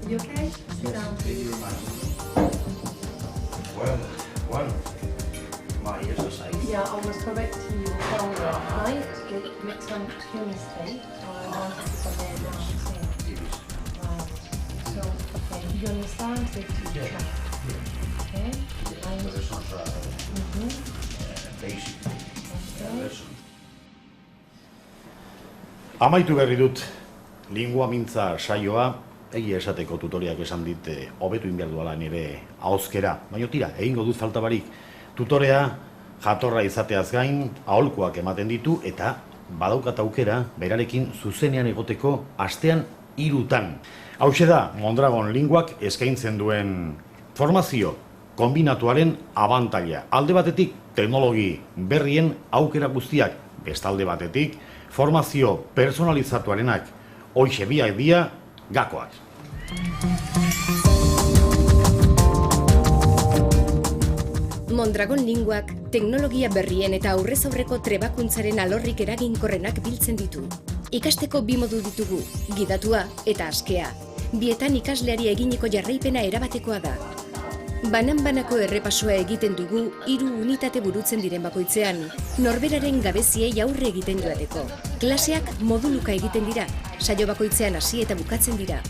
You okay? Sit down, please. Well, my exercise. Yeah, I was correcting your shoulder, right? You made some two mistakes. So I want to put them down here. It is. Right. So, okay, you understand the teacher? Okay? But it's not basic lesson. Amaitu berri dut, lingua mintza saioa, egia esateko tutoriak esan dit hobetu inbiar duela nire ahozkera. Baina tira, egingo dut falta barik. Tutorea jatorra izateaz gain, aholkuak ematen ditu eta badaukat aukera berarekin zuzenean egoteko astean 3 Hauxe da, Mondragon Linguak eskaintzen duen formazio kombinatuaren abantaila. Alde batetik, teknologi berrien aukera guztiak, bestalde batetik, formazio personalizatuarenak, hoixe biak dia, gakoak. Mondragon Linguak teknologia berrien eta aurrez aurreko trebakuntzaren alorrik eraginkorrenak biltzen ditu. Ikasteko 2 modu ditugu, gidatua eta askea. Bietan ikasleari eginiko jarraipena erabatekoa da. Banan-banako errepasoa egiten dugu 3 unitate burutzen diren bakoitzean, norberaren gabeziei aurre egiten joateko. Klaseak moduluka egiten dira, saio bakoitzean hasi eta bukatzen dira.